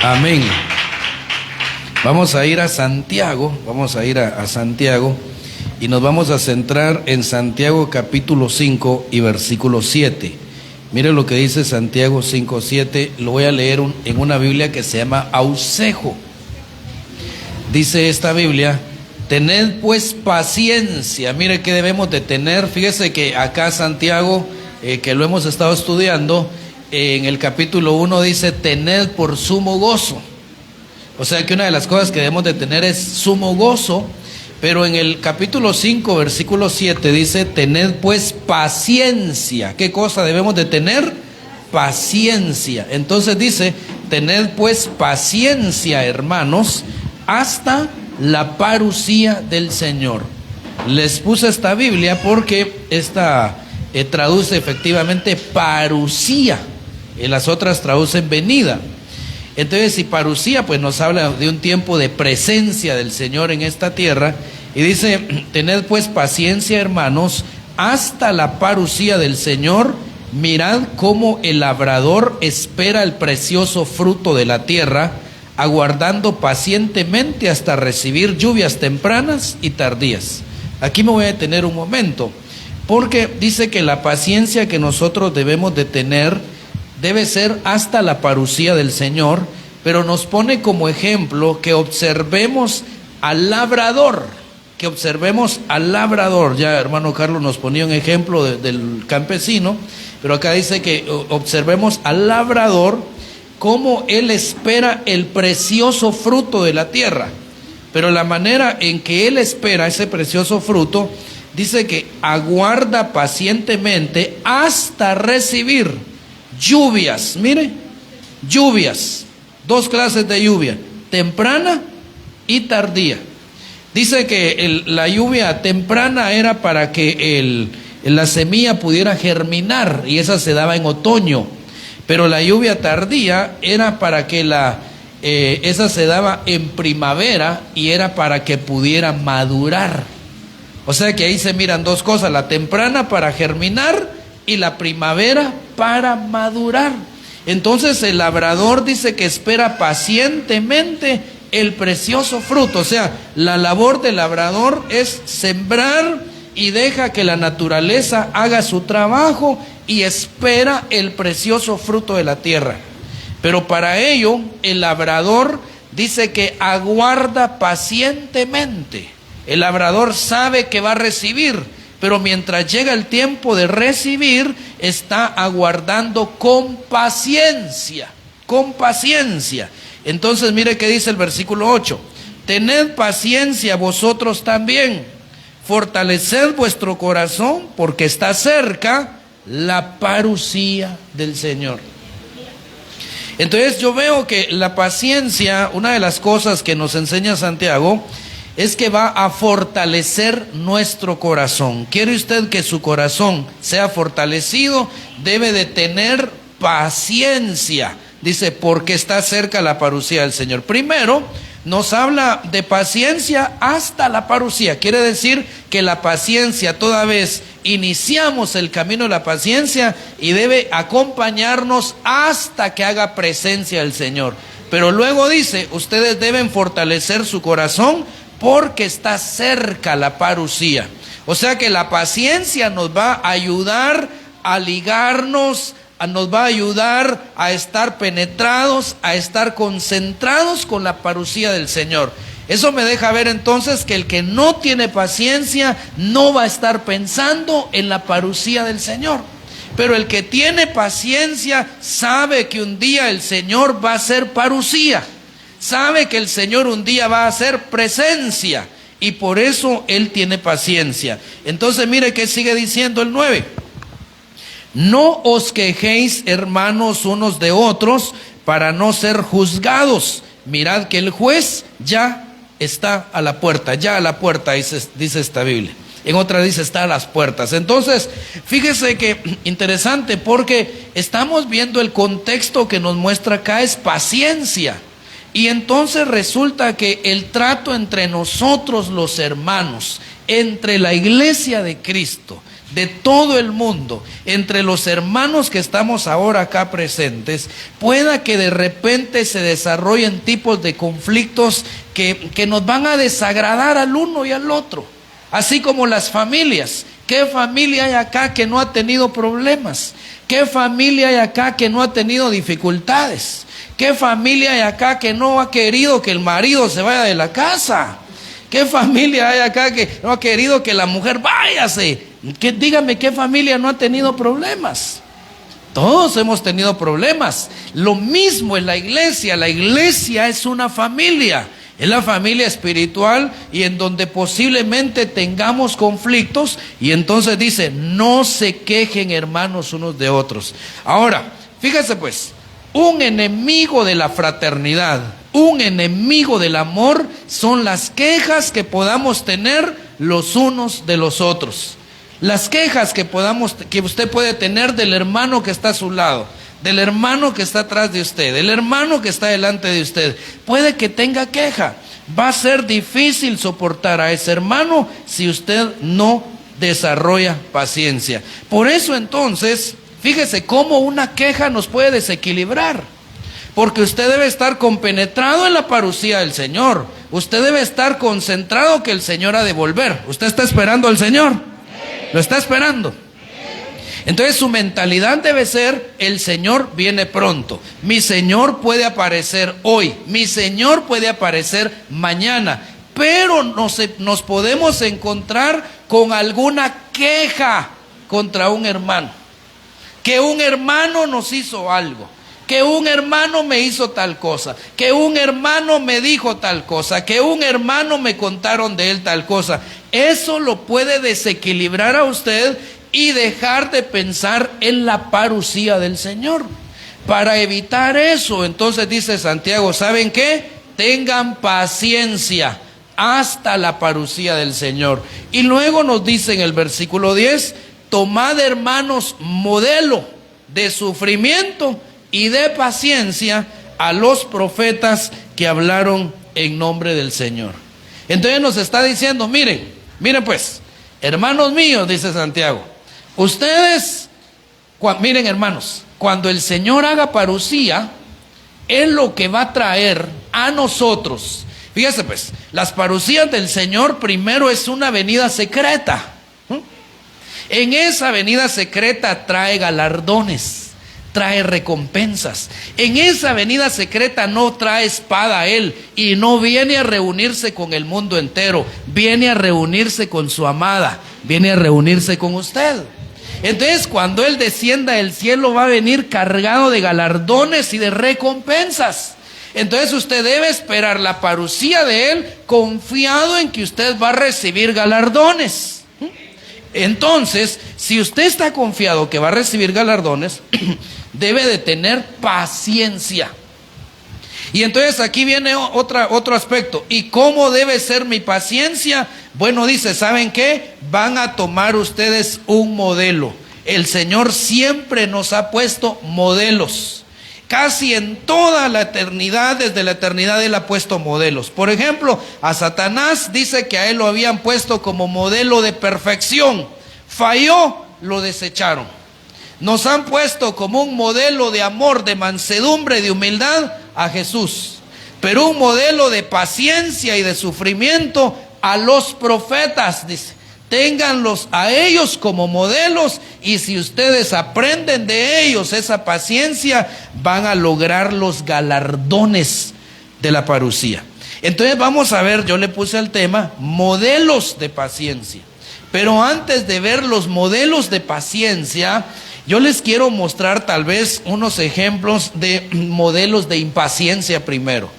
Amén. Vamos a ir a Santiago, Santiago y nos vamos a centrar en Santiago capítulo 5 y versículo 7. Mire lo que dice Santiago 5:7, lo voy a leer en una Biblia que se llama Ausejo. Dice esta Biblia: tened pues paciencia. Mire que debemos de tener. Fíjese que acá Santiago, que lo hemos estado estudiando, en el capítulo 1 dice: tened por sumo gozo. O sea que una de las cosas que debemos de tener es sumo gozo. Pero en el capítulo 5, versículo 7 dice: tened pues paciencia. ¿Qué cosa debemos de tener? Paciencia. Entonces dice: tened pues paciencia, hermanos, hasta la parucía del Señor. Les puse esta Biblia porque esta traduce efectivamente parucía, y las otras traducen venida. Entonces, si parucía, pues nos habla de un tiempo de presencia del Señor en esta tierra. Y dice: tened pues paciencia, hermanos, hasta la parucía del Señor. Mirad cómo el labrador espera el precioso fruto de la tierra, aguardando pacientemente hasta recibir lluvias tempranas y tardías. Aquí me voy a detener un momento, porque dice que la paciencia que nosotros debemos de tener debe ser hasta la parucía del Señor, pero nos pone como ejemplo que observemos al labrador, Ya hermano Carlos nos ponía un ejemplo del campesino, pero acá dice que observemos al labrador, cómo él espera el precioso fruto de la tierra. Pero la manera en que él espera ese precioso fruto, dice que aguarda pacientemente hasta recibir lluvias. Mire, lluvias, dos clases de lluvia: temprana y tardía. Dice que la lluvia temprana era para que la semilla pudiera germinar, y esa se daba en otoño. Pero la lluvia tardía era para que esa se daba en primavera, y era para que pudiera madurar. O sea que ahí se miran dos cosas: la temprana para germinar y la primavera para madurar. Entonces el labrador dice que espera pacientemente el precioso fruto. O sea, la labor del labrador es sembrar y deja que la naturaleza haga su trabajo y espera el precioso fruto de la tierra. Pero para ello el labrador dice que aguarda pacientemente. El labrador sabe que va a recibir, pero mientras llega el tiempo de recibir, está aguardando con paciencia, Entonces mire qué dice el versículo 8: tened paciencia vosotros también, fortaleced vuestro corazón, porque está cerca la parucía del Señor. Entonces yo veo que la paciencia, una de las cosas que nos enseña Santiago, es que va a fortalecer nuestro corazón. ¿Quiere usted que su corazón sea fortalecido? Debe de tener paciencia. Dice: porque está cerca la parucía del Señor. Primero nos habla de paciencia hasta la parucía. Quiere decir que la paciencia, toda vez iniciamos el camino de la paciencia, y debe acompañarnos hasta que haga presencia el Señor. Pero luego dice: ustedes deben fortalecer su corazón porque está cerca la parucía. O sea que la paciencia nos va a ayudar a ligarnos, nos va a ayudar a estar penetrados, a estar concentrados con la parucía del Señor. Eso me deja ver entonces que el que no tiene paciencia no va a estar pensando en la parucía del Señor. Pero el que tiene paciencia sabe que un día el Señor va a ser parucía, sabe que el Señor un día va a hacer presencia, y por eso él tiene paciencia. Entonces mire que sigue diciendo el 9: no os quejéis, hermanos, unos de otros, para no ser juzgados. Mirad que el juez ya está a la puerta, dice esta Biblia. En otra dice: está a las puertas. Entonces, fíjese que interesante, porque estamos viendo el contexto que nos muestra acá es paciencia. Y entonces resulta que el trato entre nosotros los hermanos, entre la iglesia de Cristo, de todo el mundo, entre los hermanos que estamos ahora acá presentes, pueda que de repente se desarrollen tipos de conflictos que nos van a desagradar al uno y al otro, así como las familias. ¿Qué familia hay acá que no ha tenido problemas? ¿Qué familia hay acá que no ha tenido dificultades? ¿Qué familia hay acá que no ha querido que el marido se vaya de la casa? ¿Qué familia hay acá que no ha querido que la mujer váyase? Dígame, ¿qué familia no ha tenido problemas? Todos hemos tenido problemas. Lo mismo en la iglesia. La iglesia es una familia. Es la familia espiritual y en donde posiblemente tengamos conflictos. Y entonces dice, no se quejen hermanos unos de otros. Ahora, fíjese pues, un enemigo de la fraternidad, un enemigo del amor son las quejas que podamos tener los unos de los otros. Las quejas que usted puede tener del hermano que está a su lado, del hermano que está atrás de usted, del hermano que está delante de usted. Puede que tenga queja. Va a ser difícil soportar a ese hermano si usted no desarrolla paciencia. Por eso entonces, fíjese cómo una queja nos puede desequilibrar. Porque usted debe estar compenetrado en la parucía del Señor. Usted debe estar concentrado que el Señor ha de volver. ¿Usted está esperando al Señor? ¿Lo está esperando? Entonces su mentalidad debe ser, el Señor viene pronto. Mi Señor puede aparecer hoy. Mi Señor puede aparecer mañana. Pero nos podemos encontrar con alguna queja contra un hermano. Que un hermano nos hizo algo. Que un hermano me hizo tal cosa, que un hermano me dijo tal cosa, que un hermano me contaron de él tal cosa. Eso lo puede desequilibrar a usted y dejar de pensar en la parucía del Señor. Para evitar eso, entonces dice Santiago, ¿saben qué? Tengan paciencia hasta la parucía del Señor. Y luego nos dice en el versículo 10, tomad hermanos modelo de sufrimiento y de paciencia a los profetas que hablaron en nombre del Señor. Entonces nos está diciendo, miren pues, hermanos míos, dice Santiago, ustedes, miren hermanos, cuando el Señor haga parucía, Él lo que va a traer a nosotros, fíjese pues, las parucías del Señor primero es una venida secreta. En esa venida secreta trae galardones, trae recompensas. En esa venida secreta no trae espada a Él y no viene a reunirse con el mundo entero, viene a reunirse con su amada, viene a reunirse con usted. Entonces cuando Él descienda del cielo va a venir cargado de galardones y de recompensas. Entonces usted debe esperar la parucía de Él confiado en que usted va a recibir galardones. Entonces, si usted está confiado que va a recibir galardones, debe de tener paciencia. Y entonces aquí viene otro aspecto. ¿Y cómo debe ser mi paciencia? Bueno, dice, ¿saben qué? Van a tomar ustedes un modelo. El Señor siempre nos ha puesto modelos. Casi en toda la eternidad, desde la eternidad Él ha puesto modelos. Por ejemplo, a Satanás dice que a él lo habían puesto como modelo de perfección. Falló, lo desecharon. Nos han puesto como un modelo de amor, de mansedumbre, de humildad a Jesús. Pero un modelo de paciencia y de sufrimiento a los profetas, dice. Ténganlos a ellos como modelos y si ustedes aprenden de ellos esa paciencia, van a lograr los galardones de la parucía. Entonces vamos a ver, yo le puse al tema, modelos de paciencia. Pero antes de ver los modelos de paciencia, yo les quiero mostrar tal vez unos ejemplos de modelos de impaciencia primero.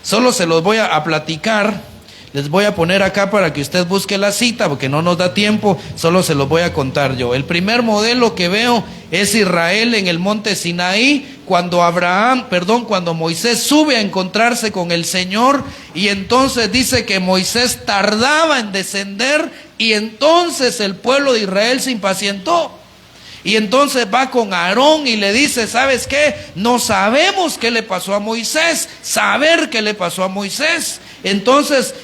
Solo se los voy a platicar. Les voy a poner acá para que usted busque la cita, porque no nos da tiempo, solo se los voy a contar yo. El primer modelo que veo es Israel en el monte Sinaí, cuando Moisés sube a encontrarse con el Señor, y entonces dice que Moisés tardaba en descender, y entonces el pueblo de Israel se impacientó. Y entonces va con Aarón y le dice, ¿sabes qué? No sabemos qué le pasó a Moisés, saber qué le pasó a Moisés. entonces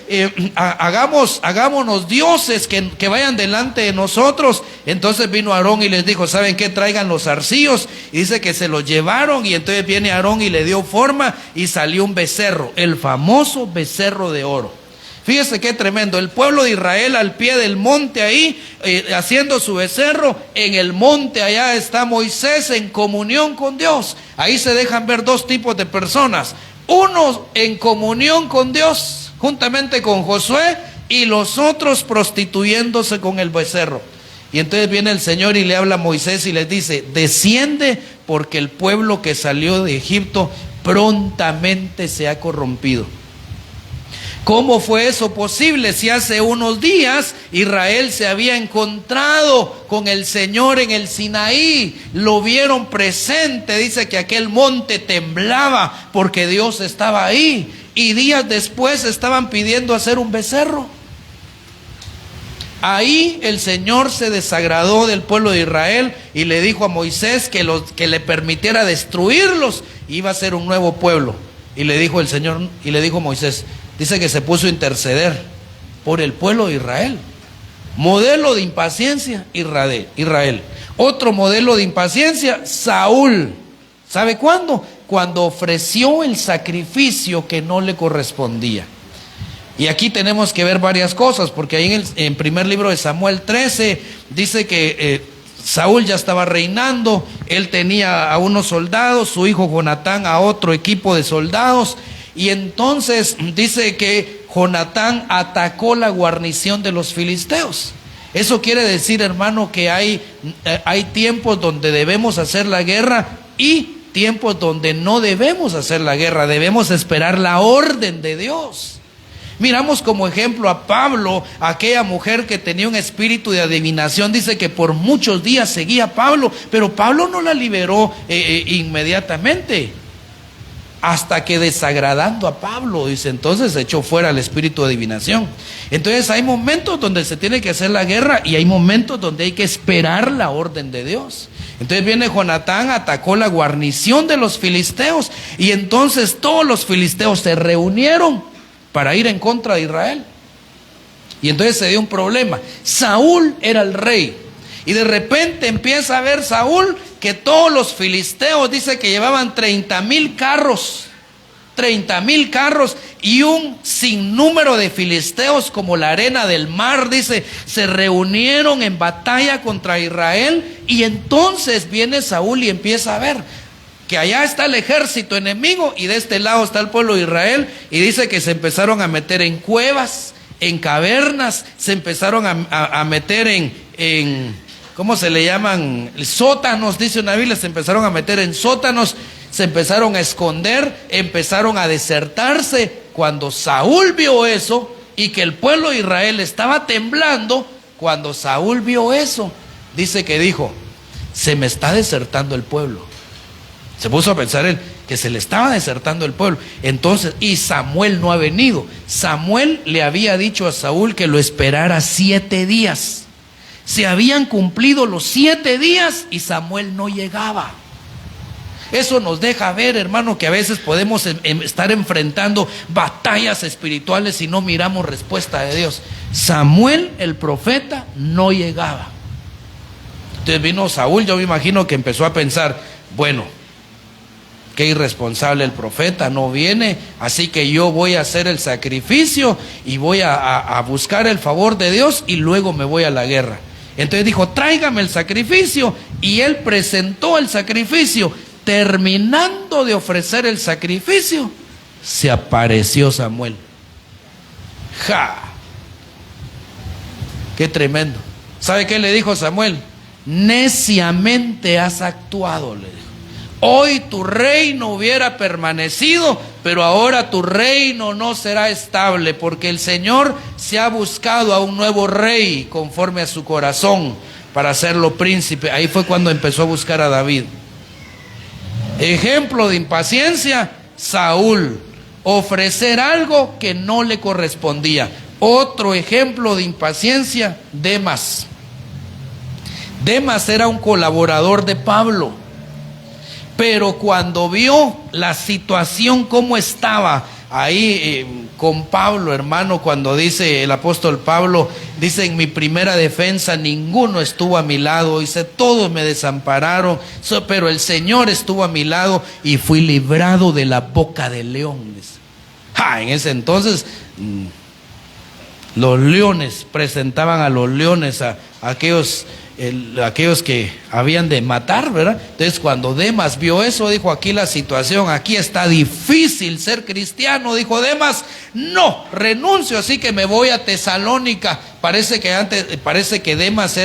hagámonos dioses que vayan delante de nosotros. Entonces vino Aarón y les dijo, ¿saben qué? Traigan los zarcillos. Y dice que se los llevaron, y entonces viene Aarón y le dio forma y salió un becerro, el famoso becerro de oro. Fíjese qué tremendo, el pueblo de Israel al pie del monte ahí, haciendo su becerro. En el monte allá está Moisés en comunión con Dios. Ahí se dejan ver dos tipos de personas: unos en comunión con Dios, juntamente con Josué, y los otros prostituyéndose con el becerro. Y entonces viene el Señor y le habla a Moisés y les dice, desciende, porque el pueblo que salió de Egipto prontamente se ha corrompido. ¿Cómo fue eso posible si hace unos días Israel se había encontrado con el Señor en el Sinaí? Lo vieron presente, dice que aquel monte temblaba porque Dios estaba ahí, y días después estaban pidiendo hacer un becerro. Ahí el Señor se desagradó del pueblo de Israel y le dijo a Moisés que le permitiera destruirlos. Iba a ser un nuevo pueblo. Y le dijo el Señor, y le dijo Moisés, dice que se puso a interceder por el pueblo de Israel. Modelo de impaciencia, Israel. Otro modelo de impaciencia, Saúl. ¿Sabe cuándo? Cuando ofreció el sacrificio que no le correspondía. Y aquí tenemos que ver varias cosas, porque ahí en primer libro de Samuel 13 dice que Saúl ya estaba reinando. Él tenía a unos soldados, su hijo Jonatán a otro equipo de soldados. Y entonces dice que Jonatán atacó la guarnición de los filisteos. Eso quiere decir, hermano, que hay tiempos donde debemos hacer la guerra y tiempos donde no debemos hacer la guerra. Debemos esperar la orden de Dios. Miramos como ejemplo a Pablo, aquella mujer que tenía un espíritu de adivinación. Dice que por muchos días seguía a Pablo, pero Pablo no la liberó inmediatamente. Hasta que desagradando a Pablo, dice, entonces echó fuera el espíritu de adivinación. Entonces hay momentos donde se tiene que hacer la guerra y hay momentos donde hay que esperar la orden de Dios. Entonces viene Jonatán, atacó la guarnición de los filisteos, y entonces todos los filisteos se reunieron para ir en contra de Israel. Y entonces se dio un problema. Saúl era el rey. Y de repente empieza a ver Saúl que todos los filisteos, dice que llevaban 30,000 carros. 30,000 carros y un sinnúmero de filisteos como la arena del mar, dice, se reunieron en batalla contra Israel. Y entonces viene Saúl y empieza a ver que allá está el ejército enemigo y de este lado está el pueblo de Israel. Y dice que se empezaron a meter en cuevas, en cavernas, se empezaron a meter en ¿cómo se le llaman? Sótanos, dice una Biblia. Se empezaron a meter en sótanos, se empezaron a esconder, empezaron a desertarse. Cuando Saúl vio eso y que el pueblo de Israel estaba temblando, cuando Saúl vio eso, dice que dijo, se me está desertando el pueblo. Se puso a pensar él que se le estaba desertando el pueblo. Entonces, y Samuel no ha venido. Samuel le había dicho a Saúl que lo esperara 7 días. Se habían cumplido los 7 días y Samuel no llegaba. Eso nos deja ver, hermano, que a veces podemos estar enfrentando batallas espirituales y no miramos respuesta de Dios. Samuel, el profeta, no llegaba. Entonces vino Saúl, yo me imagino que empezó a pensar, bueno, qué irresponsable el profeta, no viene, así que yo voy a hacer el sacrificio y voy a buscar el favor de Dios y luego me voy a la guerra. Entonces dijo, tráigame el sacrificio, y él presentó el sacrificio. Terminando de ofrecer el sacrificio, se apareció Samuel. ¡Ja! ¡Qué tremendo! ¿Sabe qué le dijo Samuel? Neciamente has actuado, le dijo. Hoy tu reino hubiera permanecido, pero ahora tu reino no será estable, porque el Señor se ha buscado a un nuevo rey conforme a su corazón para hacerlo príncipe. Ahí fue cuando empezó a buscar a David. Ejemplo de impaciencia, Saúl, ofrecer algo que no le correspondía. Otro ejemplo de impaciencia, Demas. Demas era un colaborador de Pablo. Pero cuando vio la situación como estaba, ahí con Pablo, hermano, cuando dice el apóstol Pablo, dice: en mi primera defensa ninguno estuvo a mi lado, dice, todos me desampararon, pero el Señor estuvo a mi lado y fui librado de la boca del león. Dice. En ese entonces los leones presentaban a los leones a aquellos que habían de matar, ¿verdad? Entonces cuando Demas vio eso, dijo: aquí la situación, aquí está difícil ser cristiano. Dijo Demas: no, renuncio, así que me voy a Tesalónica. Parece que Demas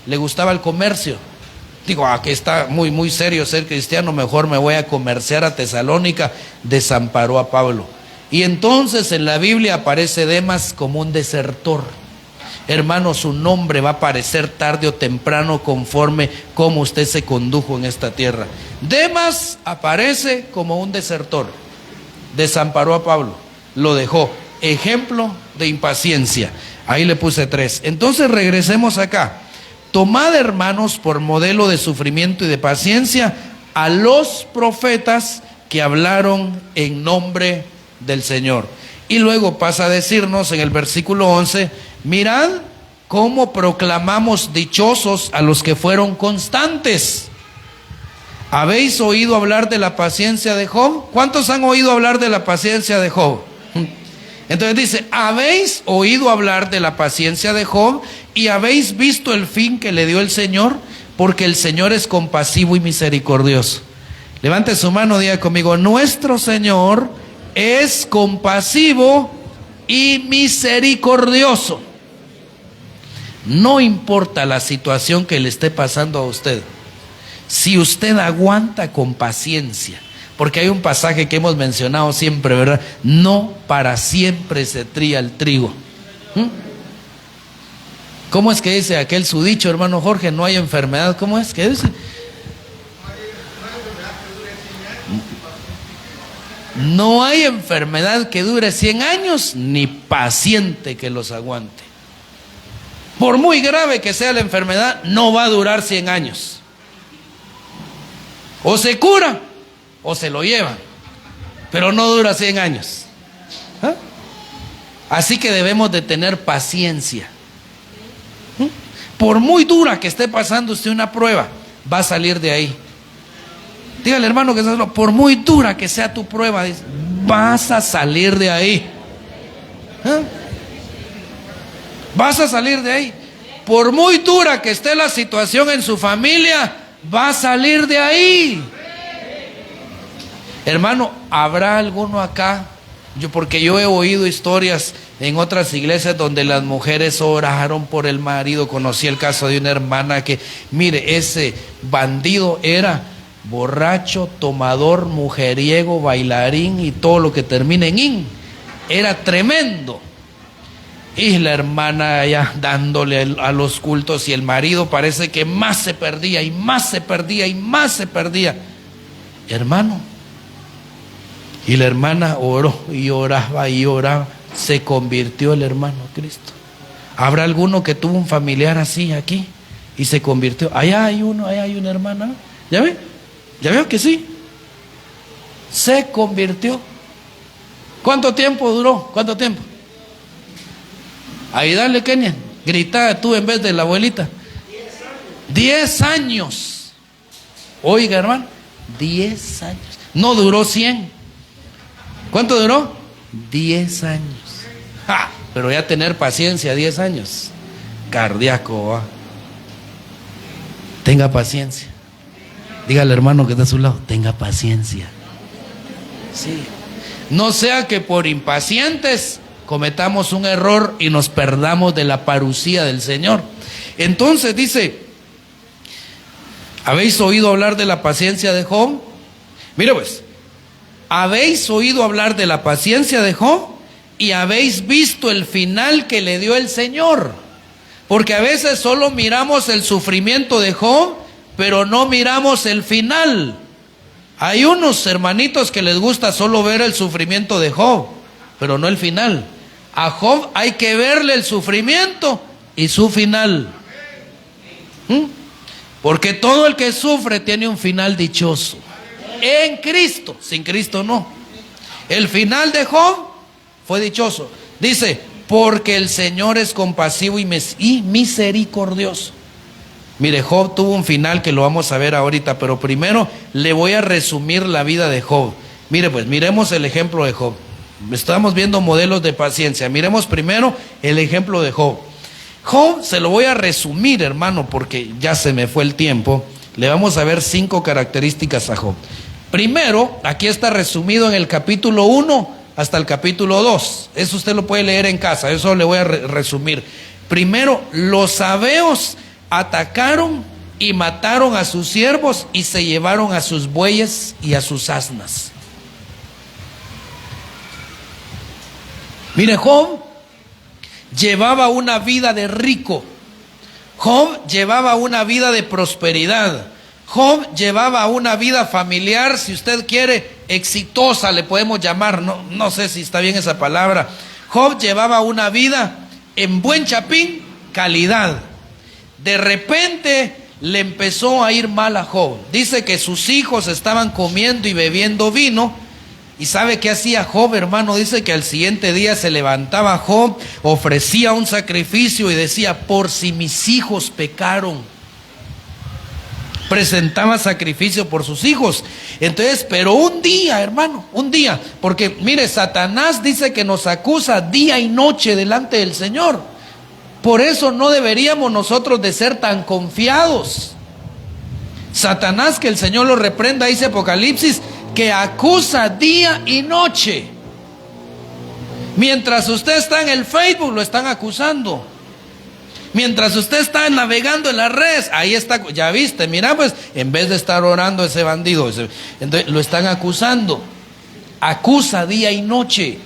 le gustaba el comercio. Digo, aquí está muy serio ser cristiano, mejor me voy a comerciar a Tesalónica. Desamparó a Pablo. Y entonces en la Biblia aparece Demas como un desertor. Hermano, su nombre va a aparecer tarde o temprano conforme como usted se condujo en esta tierra. Demas aparece como un desertor. Desamparó a Pablo, lo dejó. Ejemplo de impaciencia. Ahí le puse 3. Entonces regresemos acá. Tomad, hermanos, por modelo de sufrimiento y de paciencia a los profetas que hablaron en nombre del Señor. Y luego pasa a decirnos en el versículo 11: mirad cómo proclamamos dichosos a los que fueron constantes. ¿Habéis oído hablar de la paciencia de Job? ¿Cuántos han oído hablar de la paciencia de Job? Entonces dice: habéis oído hablar de la paciencia de Job y habéis visto el fin que le dio el Señor, porque el Señor es compasivo y misericordioso. Levante su mano, diga conmigo: nuestro Señor es compasivo y misericordioso. No importa la situación que le esté pasando a usted, si usted aguanta con paciencia, porque hay un pasaje que hemos mencionado siempre, ¿verdad? No para siempre se trilla el trigo. ¿Cómo es que dice aquel su dicho, hermano Jorge? No hay enfermedad. ¿Cómo es que dice? No hay enfermedad que dure 100 años, ni paciente que los aguante. Por muy grave que sea la enfermedad, no va a durar 100 años. O se cura, o se lo llevan, pero no dura 100 años. Así que debemos de tener paciencia. Por muy dura que esté pasando usted una prueba, va a salir de ahí. Dígale, hermano, que por muy dura que sea tu prueba, vas a salir de ahí. Vas a salir de ahí. Por muy dura que esté la situación en su familia, va a salir de ahí. Hermano, ¿habrá alguno acá? Porque yo he oído historias en otras iglesias donde las mujeres oraron por el marido. Conocí el caso de una hermana que, mire, ese bandido era borracho, tomador, mujeriego, bailarín y todo lo que termina en in. Era tremendo. Y la hermana ya dándole a los cultos, y el marido parece que más se perdía y más se perdía y más se perdía. Hermano, y la hermana oró y oraba y oraba. Se convirtió el hermano Cristo. ¿Habrá alguno que tuvo un familiar así aquí y se convirtió? Allá hay una hermana. ¿Ya ve? ¿Ya veo que sí? Se convirtió. ¿Cuánto tiempo duró? ¿Cuánto tiempo? Ahí dale, Kenia. Gritá tú en vez de la abuelita. 10 años. Oiga, hermano, 10 años. No duró 100. ¿Cuánto duró? 10 años. Pero ya tener paciencia, 10 años. Cardíaco, ¿va? Tenga paciencia. Dígale, hermano que está a su lado, tenga paciencia. Sí. No sea que por impacientes cometamos un error y nos perdamos de la parucía del Señor. Entonces dice: ¿habéis oído hablar de la paciencia de Job? Mire pues, ¿habéis oído hablar de la paciencia de Job? Y habéis visto el final que le dio el Señor. Porque a veces solo miramos el sufrimiento de Job, pero no miramos el final. Hay unos hermanitos que les gusta solo ver el sufrimiento de Job, pero no el final. A Job hay que verle el sufrimiento y su final. Porque todo el que sufre tiene un final dichoso. En Cristo, sin Cristo no. El final de Job fue dichoso. Dice, porque el Señor es compasivo y misericordioso. Mire, Job tuvo un final que lo vamos a ver ahorita, pero primero le voy a resumir la vida de Job. Mire pues, miremos el ejemplo de Job. Estamos viendo modelos de paciencia. Miremos primero el ejemplo de Job. Job se lo voy a resumir, hermano, porque ya se me fue el tiempo. Le vamos a ver 5 características a Job. Primero, aquí está resumido en el capítulo 1 hasta el capítulo 2. Eso usted lo puede leer en casa, eso le voy a resumir. Primero, los sabeos atacaron y mataron a sus siervos y se llevaron a sus bueyes y a sus asnas. Mire, Job llevaba una vida de rico. Job llevaba una vida de prosperidad. Job llevaba una vida familiar, si usted quiere, exitosa, le podemos llamar, no sé si está bien esa palabra. Job llevaba una vida en buen chapín, calidad. De repente le empezó a ir mal a Job. Dice que sus hijos estaban comiendo y bebiendo vino. ¿Y sabe qué hacía Job, hermano? Dice que al siguiente día se levantaba Job, ofrecía un sacrificio y decía, por si mis hijos pecaron. Presentaba sacrificio por sus hijos. Entonces, pero un día, hermano, un día, porque mire, Satanás dice que nos acusa día y noche delante del Señor. Por eso no deberíamos nosotros de ser tan confiados. Satanás, que el Señor lo reprenda, dice Apocalipsis, que acusa día y noche. Mientras usted está en el Facebook, lo están acusando. Mientras usted está navegando en las redes, ahí está, ya viste, mira pues, en vez de estar orando ese bandido, entonces lo están acusando. Acusa día y noche.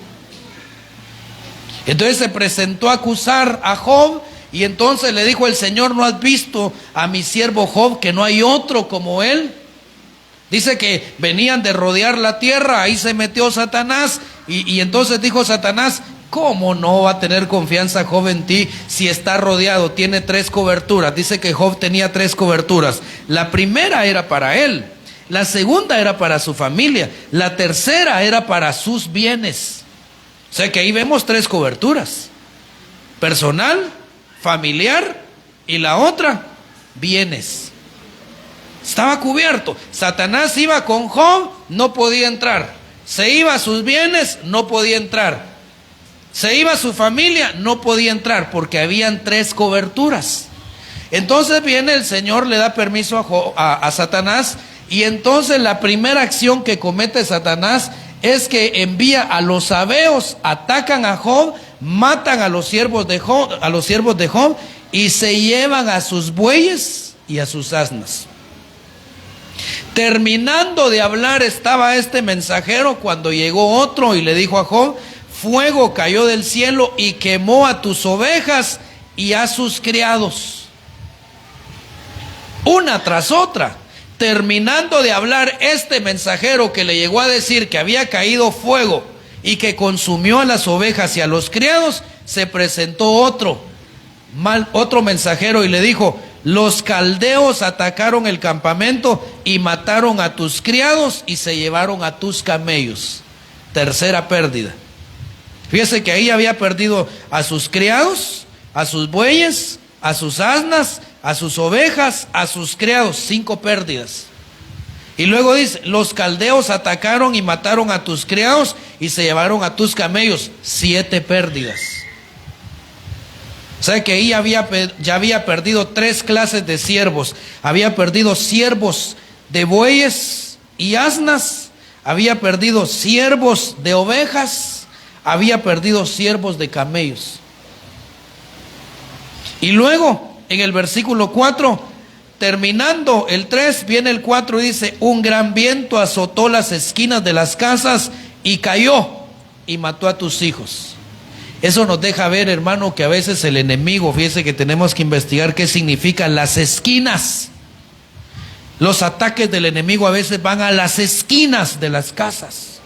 Entonces se presentó a acusar a Job y entonces le dijo el Señor, ¿no has visto a mi siervo Job, que no hay otro como él? Dice que venían de rodear la tierra, ahí se metió Satanás y entonces dijo Satanás, ¿cómo no va a tener confianza Job en ti si está rodeado? Tiene 3 coberturas. Dice que Job tenía 3 coberturas. La primera era para él, la segunda era para su familia, la tercera era para sus bienes. O sea que ahí vemos 3 coberturas: personal, familiar y la otra, bienes. Estaba cubierto. Satanás iba con Job, no podía entrar. Se iba a sus bienes, no podía entrar. Se iba a su familia, no podía entrar, porque habían 3 coberturas. Entonces viene el Señor, le da permiso a Satanás, y entonces la primera acción que comete Satanás es que envía a los sabeos, atacan a Job, matan a los siervos de Job, y se llevan a sus bueyes y a sus asnas. Terminando de hablar estaba este mensajero cuando llegó otro y le dijo a Job, fuego cayó del cielo y quemó a tus ovejas y a sus criados. Una tras otra. Terminando de hablar este mensajero que le llegó a decir que había caído fuego y que consumió a las ovejas y a los criados, se presentó otro mensajero y le dijo, los caldeos atacaron el campamento y mataron a tus criados y se llevaron a tus camellos. Tercera pérdida. Fíjese que ahí había perdido a sus criados, a sus bueyes, a sus asnas, a sus ovejas, a sus criados. 5 pérdidas. Y luego dice, los caldeos atacaron y mataron a tus criados y se llevaron a tus camellos. 7 pérdidas. O sea que ahí ya había perdido 3 clases de siervos. Había perdido siervos de bueyes y asnas, había perdido siervos de ovejas, había perdido siervos de camellos. Y luego, en el versículo 4, terminando el 3, viene el 4 y dice, un gran viento azotó las esquinas de las casas y cayó y mató a tus hijos. Eso nos deja ver, hermano, que a veces el enemigo, fíjese que tenemos que investigar qué significan las esquinas. Los ataques del enemigo a veces van a las esquinas de las casas.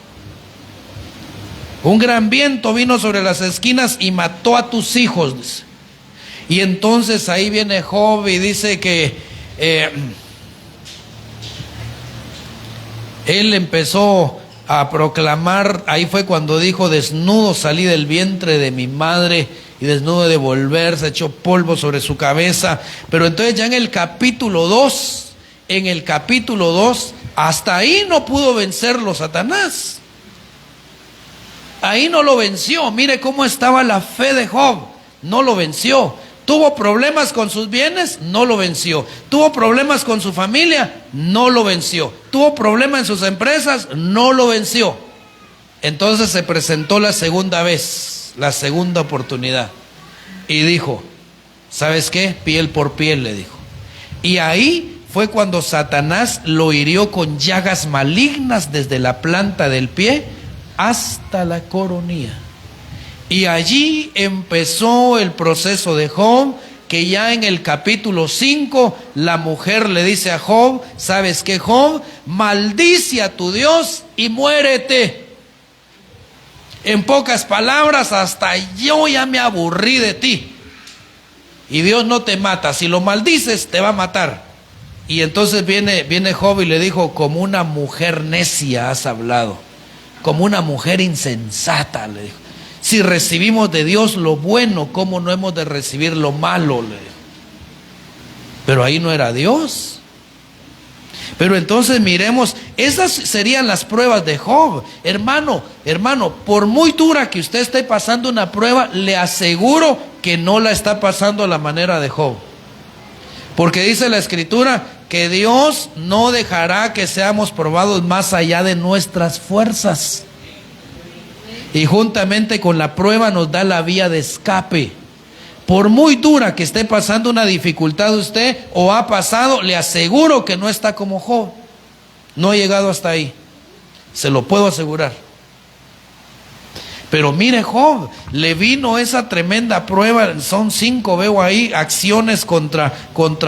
Un gran viento vino sobre las esquinas y mató a tus hijos. Y entonces ahí viene Job y dice que él empezó a proclamar. Ahí fue cuando dijo: desnudo salí del vientre de mi madre y desnudo he de volver. Se echó polvo sobre su cabeza. Pero entonces ya en el capítulo 2, hasta ahí no pudo vencerlo Satanás. Ahí no lo venció. Mire cómo estaba la fe de Job. No lo venció. Tuvo problemas con sus bienes, no lo venció. Tuvo problemas con su familia, no lo venció. Tuvo problemas en sus empresas, no lo venció. Entonces se presentó la segunda vez, la segunda oportunidad. Y dijo: ¿sabes qué? Piel por piel, le dijo. Y ahí fue cuando Satanás lo hirió con llagas malignas desde la planta del pie hasta la coronilla. Y allí empezó el proceso de Job, que ya en el capítulo 5, la mujer le dice a Job: ¿sabes qué, Job? Maldice a tu Dios y muérete. En pocas palabras, hasta yo ya me aburrí de ti. Y Dios no te mata, si lo maldices te va a matar. Y entonces viene Job y le dijo: como una mujer necia has hablado, como una mujer insensata, le dijo. Si recibimos de Dios lo bueno, ¿cómo no hemos de recibir lo malo? Le dijo. Pero ahí no era Dios. Pero entonces miremos, esas serían las pruebas de Job. Hermano, por muy dura que usted esté pasando una prueba, le aseguro que no la está pasando a la manera de Job. Porque dice la Escritura que Dios no dejará que seamos probados más allá de nuestras fuerzas. Y juntamente con la prueba nos da la vía de escape. Por muy dura que esté pasando una dificultad usted, o ha pasado, le aseguro que no está como Job. No ha llegado hasta ahí. Se lo puedo asegurar. Pero mire, Job, le vino esa tremenda prueba. Son 5, veo ahí, acciones contra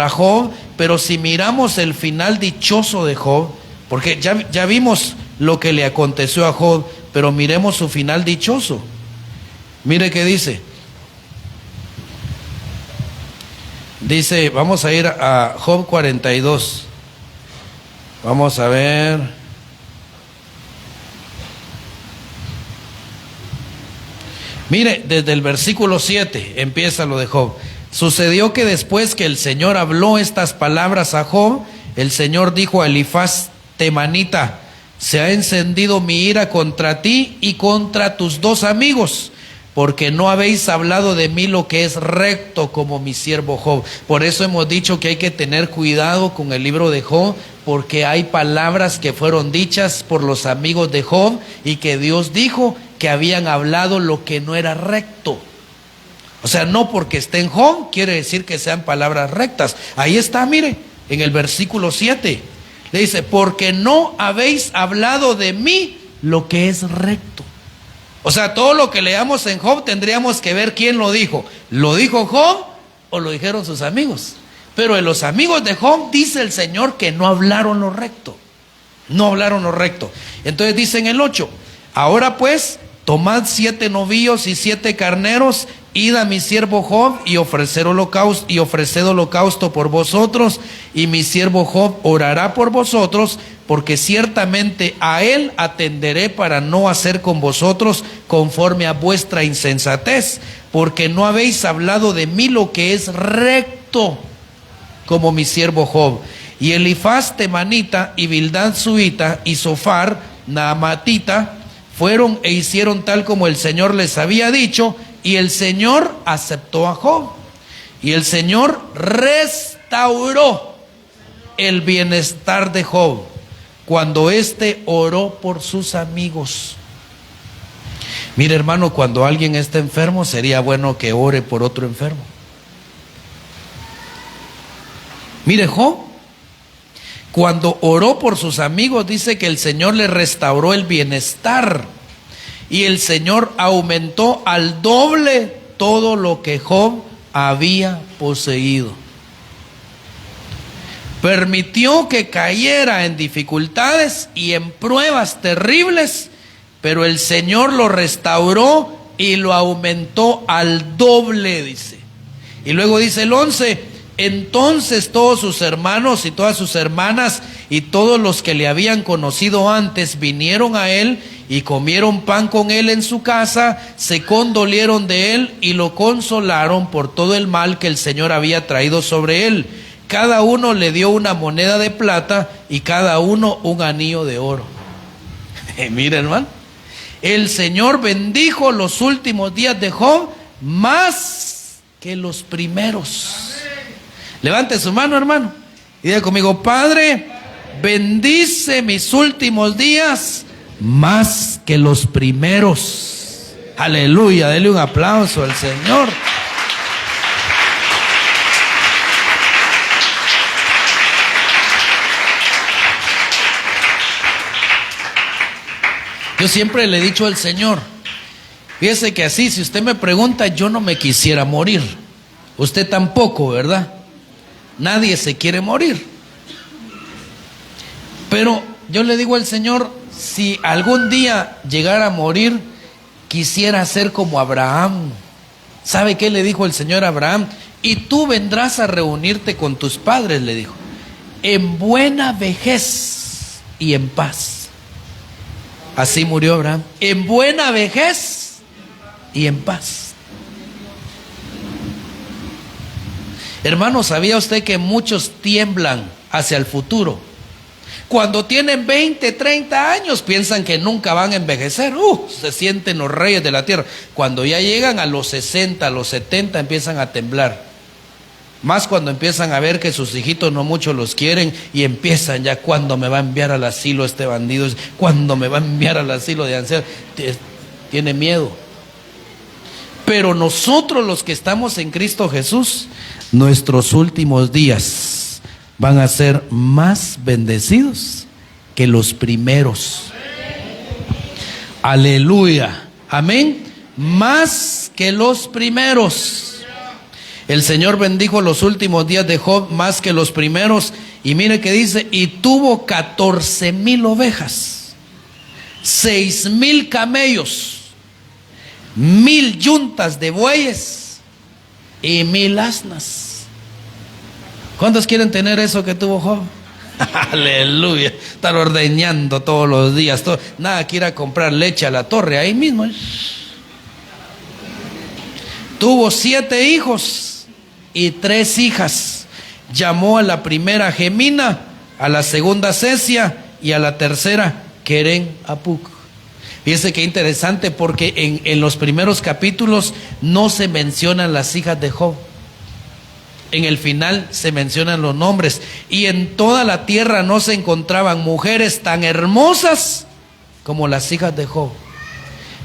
Job. Pero si miramos el final dichoso de Job, porque ya vimos lo que le aconteció a Job, pero miremos su final dichoso. Mire qué dice. Dice, vamos a ir a Job 42. Vamos a ver. Mire, desde el versículo 7 empieza lo de Job. Sucedió que después que el Señor habló estas palabras a Job, el Señor dijo a Elifaz temanita: se ha encendido mi ira contra ti y contra tus 2 amigos, porque no habéis hablado de mí lo que es recto, como mi siervo Job. Por eso hemos dicho que hay que tener cuidado con el libro de Job, porque hay palabras que fueron dichas por los amigos de Job y que Dios dijo que habían hablado lo que no era recto. O sea, no porque esté en Job quiere decir que sean palabras rectas. Ahí está, mire, en el versículo 7. Le dice: porque no habéis hablado de mí lo que es recto. O sea, todo lo que leamos en Job tendríamos que ver quién lo dijo. ¿Lo dijo Job o lo dijeron sus amigos? Pero de los amigos de Job dice el Señor que no hablaron lo recto. No hablaron lo recto. Entonces dice en el 8: ahora pues, tomad 7 novillos y 7 carneros, id a mi siervo Job y ofreced holocausto por vosotros, y mi siervo Job orará por vosotros, porque ciertamente a él atenderé para no hacer con vosotros conforme a vuestra insensatez, porque no habéis hablado de mí lo que es recto, como mi siervo Job. Y Elifaz temanita y Bildad suita y Sofar naamatita fueron e hicieron tal como el Señor les había dicho, y el Señor aceptó a Job. Y el Señor restauró el bienestar de Job cuando éste oró por sus amigos. Mire, hermano, cuando alguien está enfermo, sería bueno que ore por otro enfermo. Mire, Job, cuando oró por sus amigos, dice que el Señor le restauró el bienestar. Y el Señor aumentó al doble todo lo que Job había poseído. Permitió que cayera en dificultades y en pruebas terribles, pero el Señor lo restauró y lo aumentó al doble, dice. Y luego dice el 11: entonces todos sus hermanos y todas sus hermanas y todos los que le habían conocido antes vinieron a él y comieron pan con él en su casa, se condolieron de él y lo consolaron por todo el mal que el Señor había traído sobre él. Cada uno le dio una moneda de plata y cada uno un anillo de oro. Mira, hermano, el Señor bendijo los últimos días de Job más que los primeros. Levante su mano, hermano, y diga conmigo: Padre, bendice mis últimos días más que los primeros. Aleluya, dele un aplauso al Señor. Yo siempre le he dicho al Señor, fíjese que así, si usted me pregunta, yo no me quisiera morir. Usted tampoco, ¿verdad? Nadie se quiere morir. Pero yo le digo al Señor, si algún día llegara a morir, quisiera ser como Abraham. ¿Sabe qué le dijo el Señor a Abraham? Y tú vendrás a reunirte con tus padres, le dijo, en buena vejez y en paz. Así murió Abraham, en buena vejez y en paz. Hermano, ¿sabía usted que muchos tiemblan hacia el futuro? Cuando tienen 20, 30 años piensan que nunca van a envejecer. Se sienten los reyes de la tierra. Cuando ya llegan a los 60, a los 70 empiezan a temblar. Más cuando empiezan a ver que sus hijitos no mucho los quieren y empiezan ya: ¿cuándo me va a enviar al asilo este bandido? ¿Cuándo me va a enviar al asilo de ancianos? Tiene miedo. Pero nosotros, los que estamos en Cristo Jesús, nuestros últimos días van a ser más bendecidos que los primeros. Aleluya, amén. Más que los primeros. El Señor bendijo los últimos días de Job más que los primeros. Y mire que dice: y tuvo 14,000 ovejas, 6,000 camellos, 1,000 yuntas de bueyes y 1,000 asnas. ¿Cuántos quieren tener eso que tuvo Job? Aleluya. Estar ordeñando todos los días, nada que ir a comprar leche a la torre, ahí mismo. Tuvo 7 hijos y 3 hijas. Llamó a la primera Gemina, a la segunda Cesia y a la tercera Queren Apuc. Fíjense qué interesante, porque en los primeros capítulos no se mencionan las hijas de Job. En el final se mencionan los nombres. Y en toda la tierra no se encontraban mujeres tan hermosas como las hijas de Job.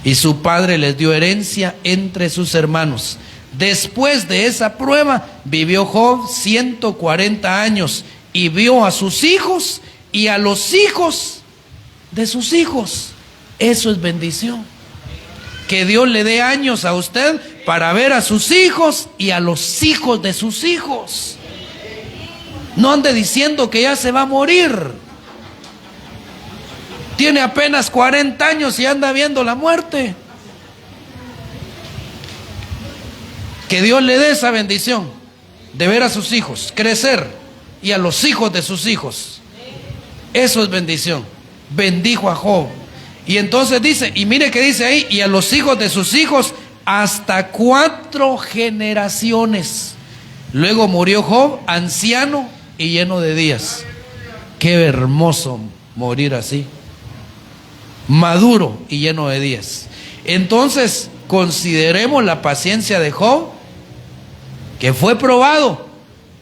Y su padre les dio herencia entre sus hermanos. Después de esa prueba vivió Job 140 años y vio a sus hijos y a los hijos de sus hijos. Eso es bendición. Que Dios le dé años a usted para ver a sus hijos y a los hijos de sus hijos. No ande diciendo que ya se va a morir. Tiene apenas 40 años y anda viendo la muerte. Que Dios le dé esa bendición de ver a sus hijos crecer y a los hijos de sus hijos. Eso es bendición. Bendijo a Job. Y entonces dice, y mire que dice ahí, y a los hijos de sus hijos hasta 4 generaciones. Luego murió Job, anciano y lleno de días. Qué hermoso morir así, maduro y lleno de días. Entonces consideremos la paciencia de Job, que fue probado,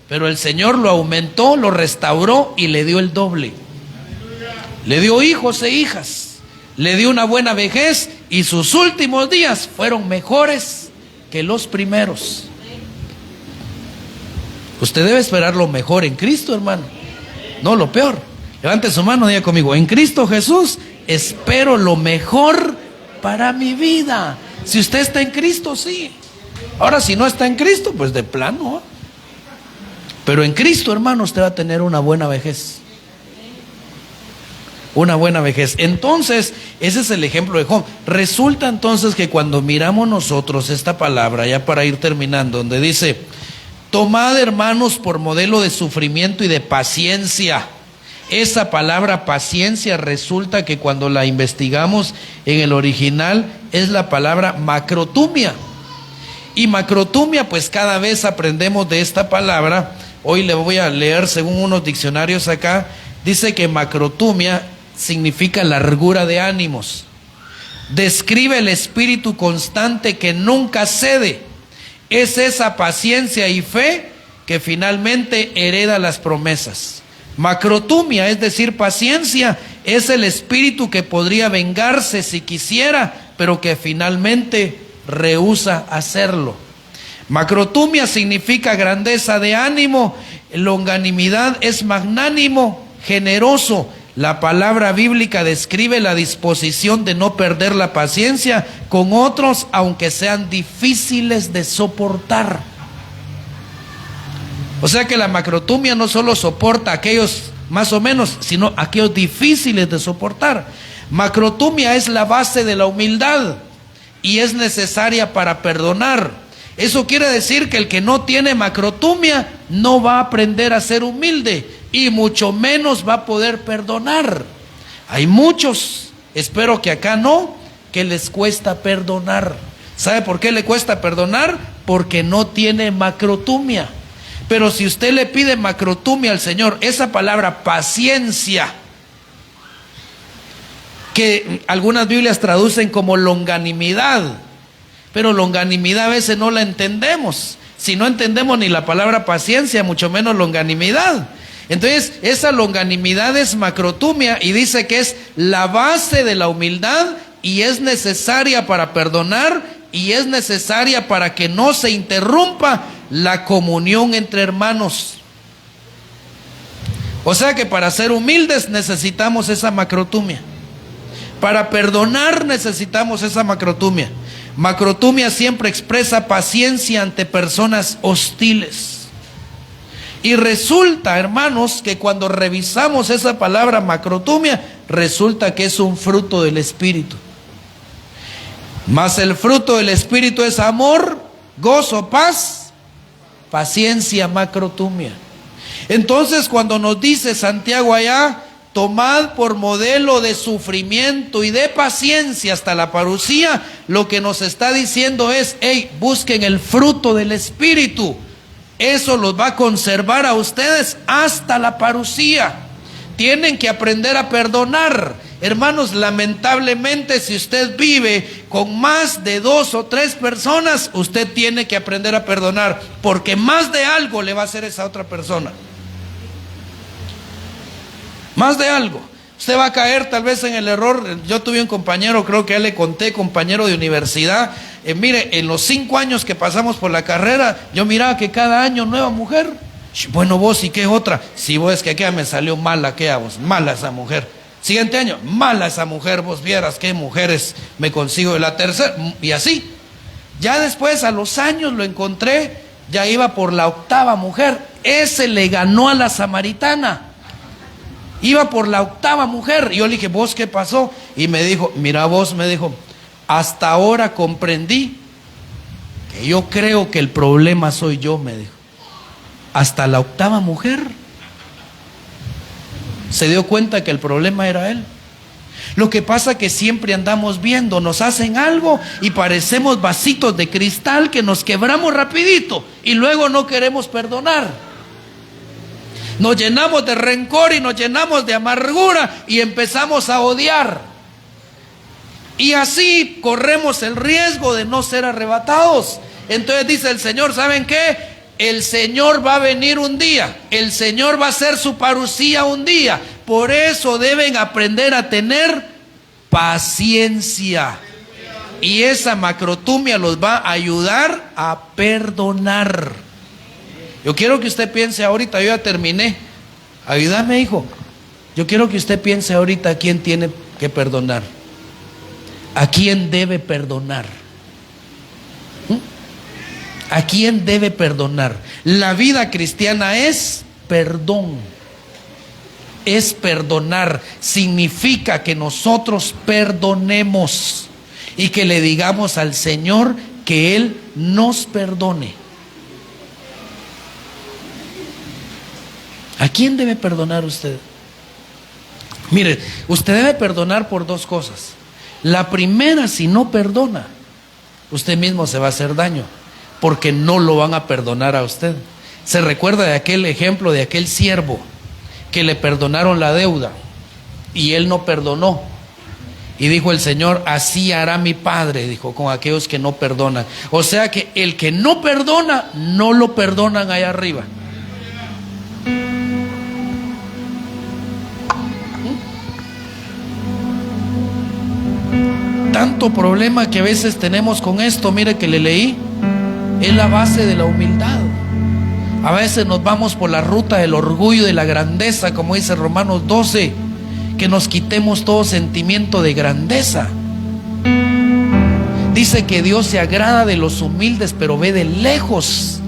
pero el Señor lo aumentó, lo restauró y le dio el doble. Le dio hijos e hijas, le dio una buena vejez y sus últimos días fueron mejores que los primeros. Usted debe esperar lo mejor en Cristo, hermano, no lo peor. Levante su mano y diga conmigo: en Cristo Jesús espero lo mejor para mi vida. Si usted está en Cristo, sí. Ahora, si no está en Cristo, pues de plano. Pero en Cristo, hermano, usted va a tener una buena vejez. Una buena vejez. Entonces, ese es el ejemplo de Job. Resulta entonces que cuando miramos nosotros esta palabra, ya para ir terminando, donde dice: tomad, hermanos, por modelo de sufrimiento y de paciencia Esa palabra paciencia resulta que cuando la investigamos en el original es la palabra macrotumia. Y macrotumia, pues cada vez aprendemos de esta palabra. Hoy le voy a leer según unos diccionarios acá. Dice que macrotumia significa largura de ánimos. Describe el espíritu constante que nunca cede. Es esa paciencia y fe que finalmente hereda las promesas. Macrotumia, es decir, paciencia, es el espíritu que podría vengarse si quisiera, pero que finalmente rehúsa hacerlo. Macrotumia significa grandeza de ánimo, longanimidad es magnánimo, generoso. La palabra bíblica describe la disposición de no perder la paciencia con otros, aunque sean difíciles de soportar. O sea que la macrotumia no solo soporta a aquellos más o menos, sino a aquellos difíciles de soportar. Macrotumia es la base de la humildad y es necesaria para perdonar. Eso quiere decir que el que no tiene macrotumia no va a aprender a ser humilde y mucho menos va a poder perdonar. Hay muchos, espero que acá no, que les cuesta perdonar. ¿Sabe por qué le cuesta perdonar? Porque no tiene macrotumia. Pero si usted le pide macrotumia al Señor, esa palabra paciencia, que algunas Biblias traducen como longanimidad, pero longanimidad a veces no la entendemos. Si no entendemos ni la palabra paciencia, mucho menos longanimidad. Entonces, esa longanimidad es macrotumia y dice que es la base de la humildad y es necesaria para perdonar y es necesaria para que no se interrumpa la comunión entre hermanos. O sea que para ser humildes necesitamos esa macrotumia. Para perdonar necesitamos esa macrotumia. Macrotumia siempre expresa paciencia ante personas hostiles. Y resulta, hermanos, que cuando revisamos esa palabra macrotumia, resulta que es un fruto del Espíritu. Mas el fruto del Espíritu es amor, gozo, paz, paciencia, macrotumia. Entonces, cuando nos dice Santiago allá, tomad por modelo de sufrimiento y de paciencia hasta la parucía, lo que nos está diciendo es, hey, busquen el fruto del Espíritu. Eso los va a conservar a ustedes hasta la parucía. Tienen que aprender a perdonar. Hermanos, lamentablemente, si usted vive con más de 2 o 3 personas, usted tiene que aprender a perdonar, porque más de algo le va a hacer esa otra persona. Más de algo. Usted va a caer tal vez en el error. Yo tuve un compañero, creo que ya le conté, compañero de universidad. Mire, en los 5 años que pasamos por la carrera, yo miraba que cada año nueva mujer. Bueno, vos, ¿y qué otra? Si vos, es que aquella me salió mala, ¿qué hago? Mala esa mujer. Siguiente año, mala esa mujer, vos vieras qué mujeres me consigo de la tercera. Y así. Ya después, a los años, lo encontré, ya iba por la 8ª mujer. Ese le ganó a la samaritana. Iba por la 8ª mujer. Y yo le dije, ¿vos qué pasó? Y me dijo, mira vos, me dijo, hasta ahora comprendí que yo creo que el problema soy yo, me dijo. Hasta la 8ª mujer se dio cuenta que el problema era él. Lo que pasa que siempre andamos viendo, nos hacen algo y parecemos vasitos de cristal que nos quebramos rapidito y luego no queremos perdonar. Nos llenamos de rencor y nos llenamos de amargura y empezamos a odiar. Y así corremos el riesgo de no ser arrebatados. Entonces dice el Señor, ¿saben qué? El Señor va a venir un día. El Señor va a hacer su parucía un día. Por eso deben aprender a tener paciencia. Y esa macrotumia los va a ayudar a perdonar. Yo quiero que usted piense ahorita, yo ya terminé. Ayúdame, hijo. Yo quiero que usted piense ahorita a quién tiene que perdonar. ¿A quién debe perdonar? ¿A quién debe perdonar? La vida cristiana es perdón. Es perdonar. Significa que nosotros perdonemos y que le digamos al Señor que Él nos perdone. ¿A quién debe perdonar usted? Mire, usted debe perdonar por dos cosas. La primera, si no perdona, usted mismo se va a hacer daño, porque no lo van a perdonar a usted. Se recuerda de aquel ejemplo de aquel siervo que le perdonaron la deuda y él no perdonó. Y dijo el Señor: así hará mi Padre, dijo, con aquellos que no perdonan. O sea que el que no perdona, no lo perdonan allá arriba. Tanto problema que a veces tenemos con esto, mire que le leí, es la base de la humildad. A veces nos vamos por la ruta del orgullo, de la grandeza, como dice Romanos 12, que nos quitemos todo sentimiento de grandeza. Dice que Dios se agrada de los humildes, pero ve de lejos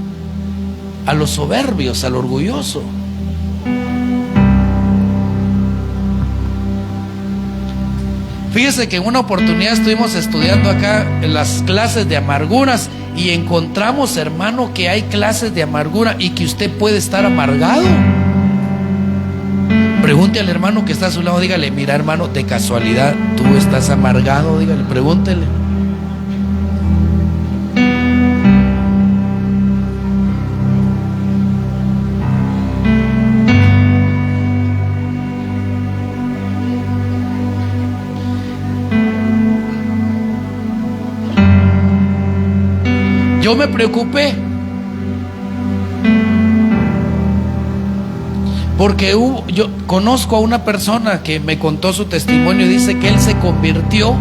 a los soberbios, al orgulloso. Fíjese que en una oportunidad estuvimos estudiando acá en las clases de amarguras y encontramos, hermano, que hay clases de amargura y que usted puede estar amargado. Pregunte al hermano que está a su lado, dígale: mira, hermano, de casualidad tú estás amargado, dígale, pregúntele. Yo me preocupé porque yo conozco a una persona que me contó su testimonio y dice que él se convirtió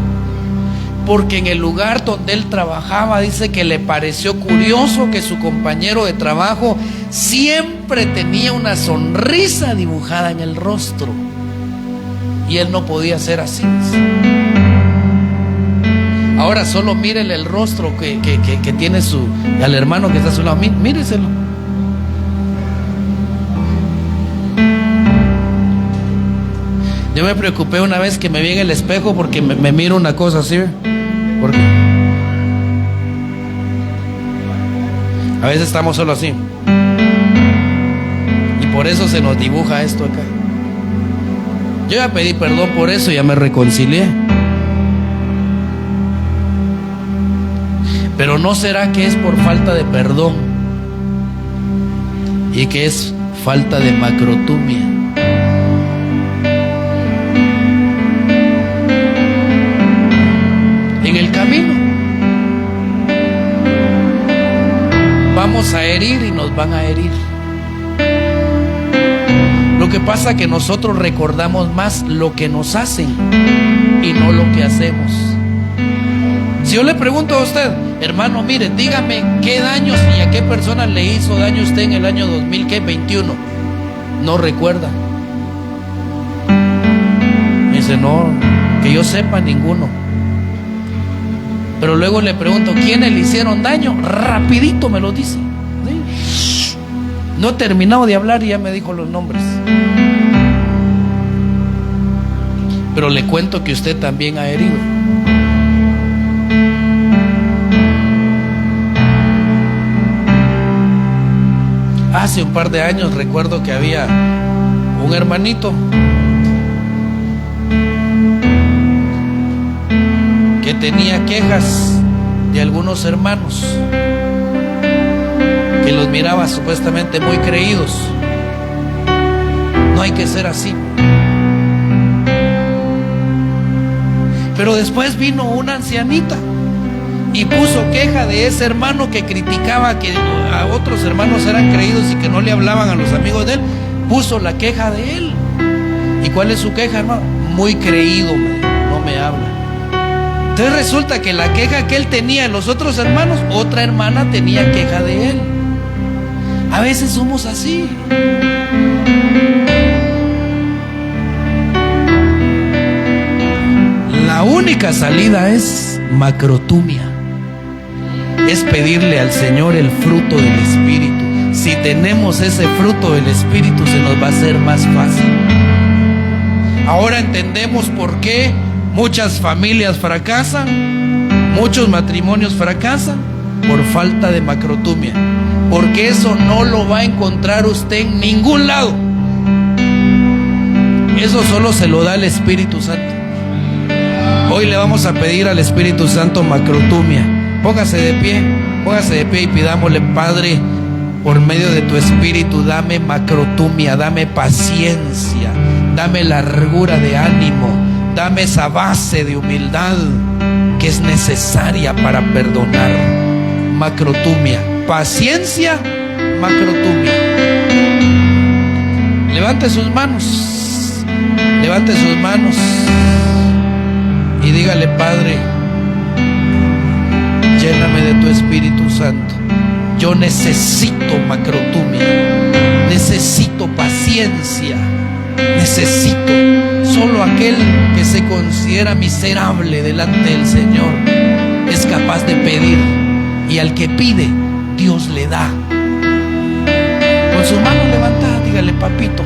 porque en el lugar donde él trabajaba, dice que le pareció curioso que su compañero de trabajo siempre tenía una sonrisa dibujada en el rostro y él no podía ser así. Ahora solo mírele el rostro que tiene al hermano que está a su lado. Míreselo. Yo me preocupé una vez que me vi en el espejo porque me miro una cosa así. Porque a veces estamos solo así. Y por eso se nos dibuja esto acá. Yo ya pedí perdón por eso, ya me reconcilié. Pero ¿no será que es por falta de perdón y que es falta de macrotumia? En el camino vamos a herir y nos van a herir. Lo que pasa es que nosotros recordamos más lo que nos hacen y no lo que hacemos. Si yo le pregunto a usted: hermano, mire, dígame qué daños y a qué personas le hizo daño usted en el año 2021. No recuerda. Me dice: no, que yo sepa, ninguno. Pero luego le pregunto: ¿quiénes le hicieron daño? Rapidito me lo dice. ¿Sí? No he terminado de hablar y ya me dijo los nombres. Pero le cuento que usted también ha herido. Hace un par de años recuerdo que había un hermanito que tenía quejas de algunos hermanos que los miraba supuestamente muy creídos. No hay que ser así. Pero después vino una ancianita y puso queja de ese hermano que criticaba que a otros hermanos eran creídos y que no le hablaban a los amigos de él. Puso la queja de él. ¿Y cuál es su queja, hermano? Muy creído, no me habla. Entonces resulta que la queja que él tenía de los otros hermanos, otra hermana tenía queja de él. A veces somos así. La única salida es macrotumia. Es pedirle al Señor el fruto del Espíritu. Si tenemos ese fruto del Espíritu, se nos va a hacer más fácil. Ahora entendemos por qué muchas familias fracasan, muchos matrimonios fracasan por falta de macrotumia. Porque eso no lo va a encontrar usted en ningún lado. Eso solo se lo da el Espíritu Santo. Hoy le vamos a pedir al Espíritu Santo macrotumia. Póngase de pie y pidámosle: Padre, por medio de tu Espíritu, dame macrotumia, dame paciencia, dame largura de ánimo, dame esa base de humildad que es necesaria para perdonar. Macrotumia, paciencia, macrotumia. Levante sus manos y dígale: Padre, lléname de tu Espíritu Santo. Yo necesito macrotumia, necesito paciencia, necesito. Solo aquel que se considera miserable delante del Señor es capaz de pedir, y al que pide, Dios le da. Con sus manos levantadas, dígale: Papito,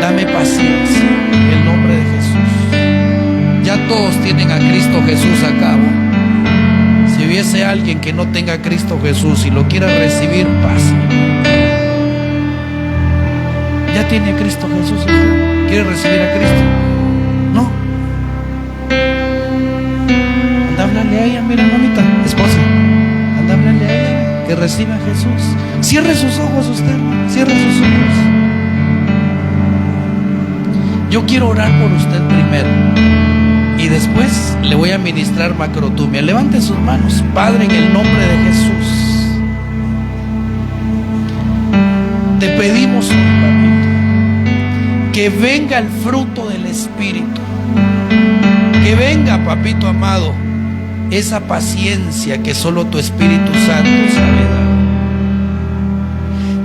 dame paciencia en el nombre de Jesús. Ya todos tienen a Cristo Jesús a cabo. Si hubiese alguien que no tenga a Cristo Jesús y lo quiera recibir, pase. ¿Ya tiene a Cristo Jesús usted? ¿Quiere recibir a Cristo? No. Anda, háblale a ella, mira, mamita, esposa. Anda, háblale a ella que reciba a Jesús. Cierre sus ojos usted, cierre sus ojos. Yo quiero orar por usted primero y después le voy a ministrar macrotumia. Levante sus manos. Padre, en el nombre de Jesús, te pedimos hoy, papito, que venga el fruto del Espíritu, que venga, papito amado, esa paciencia que solo tu Espíritu Santo sabe dar.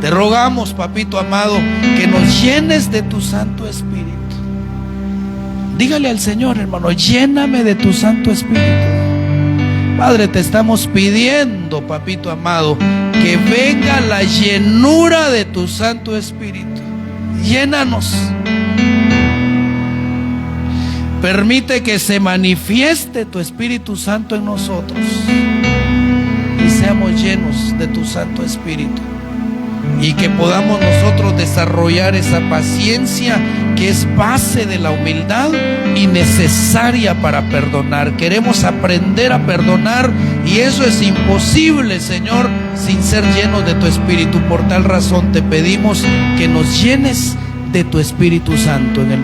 Te rogamos, papito amado, que nos llenes de tu Santo Espíritu. Dígale al Señor, hermano: lléname de tu Santo Espíritu. Padre, te estamos pidiendo, papito amado, que venga la llenura de tu Santo Espíritu. Llénanos. Permite que se manifieste tu Espíritu Santo en nosotros y seamos llenos de tu Santo Espíritu, y que podamos nosotros desarrollar esa paciencia que es base de la humildad y necesaria para perdonar. Queremos aprender a perdonar, y eso es imposible, Señor, sin ser llenos de tu Espíritu. Por tal razón te pedimos que nos llenes de tu Espíritu Santo en el